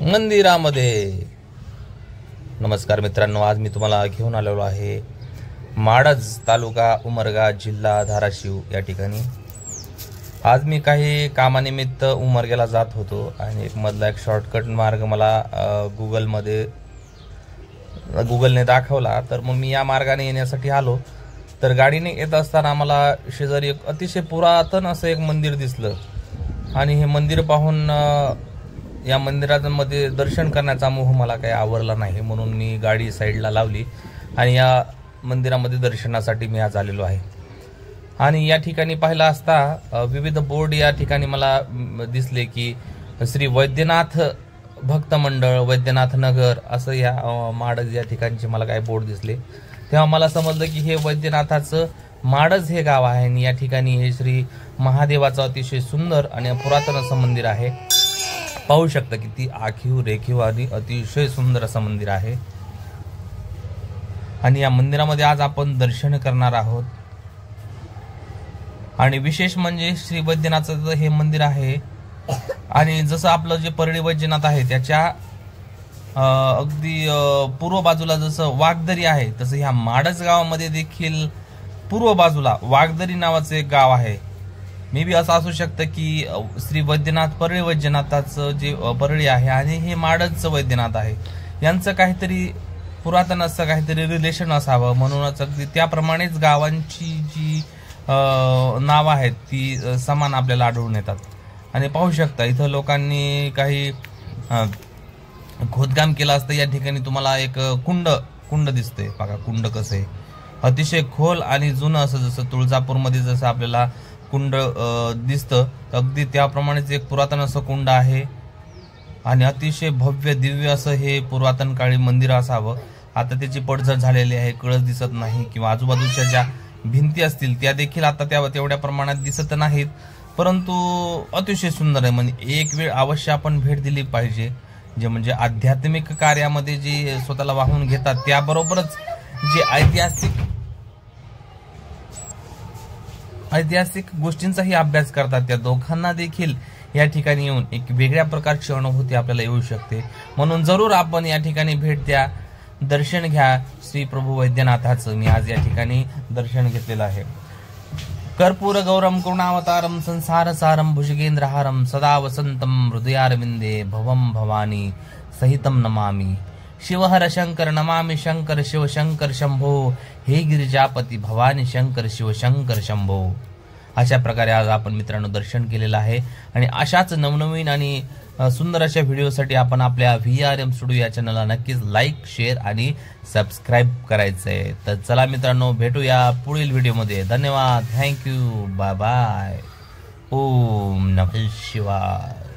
मंदिरामध्ये। नमस्कार मित्रांनो, आज मी तुम्हाला घेऊन आलेलो आहे माडज तालुका उमरगा जिल्हा धाराशिव या ठिकाणी। आज मी काही कामानिमित्त उमरग्याला जात होतो आणि मधला एक शॉर्टकट मार्ग मला गुगलने दाखवला, तर मग मी या मार्गाने येण्यासाठी आलो। तर गाडीने येत असताना मला शेजारी एक अतिशय पुरातन असं एक मंदिर दिसलं आणि हे मंदिर पाहून या मंदिरामध्ये दर्शन करण्याचा मोह मला काही आवरला नाही, म्हणून मी गाडी साईडला लावली आणि या मंदिरामध्ये दर्शनासाठी मी आज आलेलो आहे। आणि या ठिकाणी पाहिला असता विविध बोर्ड या ठिकाणी मला दिसले की श्री वैद्यनाथ भक्त मंडळ, वैद्यनाथ नगर असं या माडज या ठिकाणचे मला काही बोर्ड दिसले। तेव्हा मला समजलं की हे वैद्यनाथाचं माडज हे गाव आहे आणि या ठिकाणी हे श्री महादेवाचं अतिशय सुंदर आणि पुरातन असं मंदिर आहे। पाहू शकता किती आखीव रेखीव आणि अतिशय सुंदर असं मंदिर आहे आणि या मंदिरामध्ये आज आपण दर्शन करणार आहोत। आणि विशेष म्हणजे श्री वैद्यनाथाचं हे मंदिर आहे आणि जसं आपलं जे परळी वैद्यनाथ आहे त्याच्या अगदी पूर्व बाजूला जसं वाघदरी आहे, तसं ह्या माडज गावामध्ये देखील पूर्व बाजूला वाघदरी नावाचं एक गाव आहे। मे बी असं असू शकतं की श्री वैद्यनाथ परळी वैद्यनाथाचं जे परळी आहे आणि हे माडजचं वैद्यनाथ आहे, यांचं काहीतरी पुरातन असं काहीतरी रिलेशन असावं, म्हणूनच अगदी त्याप्रमाणेच गावांची जी नावं आहेत ती समान आपल्याला आढळून येतात। आणि पाहू शकता इथं लोकांनी काही खोदकाम केलं असतं। या ठिकाणी तुम्हाला एक कुंड दिसतंय, बघा कुंड कसं आहे, अतिशय खोल आणि जुनं असं, जसं तुळजापूरमध्ये जसं आपल्याला कुंड दिसतं अगदी त्याप्रमाणेच एक पुरातन असं कुंड आहे आणि अतिशय भव्य दिव्य असं हे पुरातन काळी मंदिर असावं। आता त्याची पडझड झालेली आहे, कळस दिसत नाही किंवा आजूबाजूच्या ज्या भिंती असतील त्या देखील आता तेवढ्या प्रमाणात दिसत नाहीत, परंतु अतिशय सुंदर आहे। म्हणजे एक वेळ अवश्य आपण भेट दिली पाहिजे, जे म्हणजे आध्यात्मिक कार्यामध्ये जे स्वतःला वाहून घेतात त्याबरोबरच जे ऐतिहासिक गोष्टींचाही अभ्यास करतात, त्या दोघांना देखील या ठिकाणी येऊन एक वेगळ्या प्रकारची अनुभूती आपल्याला येऊ शकते। म्हणून जरूर आपण या ठिकाणी भेट द्या, दर्शन घ्या श्री प्रभू वैद्यनाथाचं। मी आज या ठिकाणी दर्शन घेतलेलं आहे। कर्पूर गौरम करुणावतारम संसार सारम भुजगेंद्रहारम सदा वसंतम हृदयारविंदे भवम भवानी सहितम नमामि। शिवहर शंकर नमामि शंकर शिव शंकर शंभो, हे गिरिजापती भवानी शंकर शिव शंकर शंभो। अशा प्रकारे आज आपण मित्रांनो दर्शन केलेलं आहे आणि अशाच नवनवीन आणि सुंदर अशा व्हिडिओसाठी आपण आपल्या VRM स्टुडिओ या चॅनलला नक्कीच लाईक, शेअर आणि सबस्क्राईब करायचंय। तर चला मित्रांनो, भेटूया पुढील व्हिडिओमध्ये। धन्यवाद, थँक्यू, बाय बाय, ओम नमः शिवाय।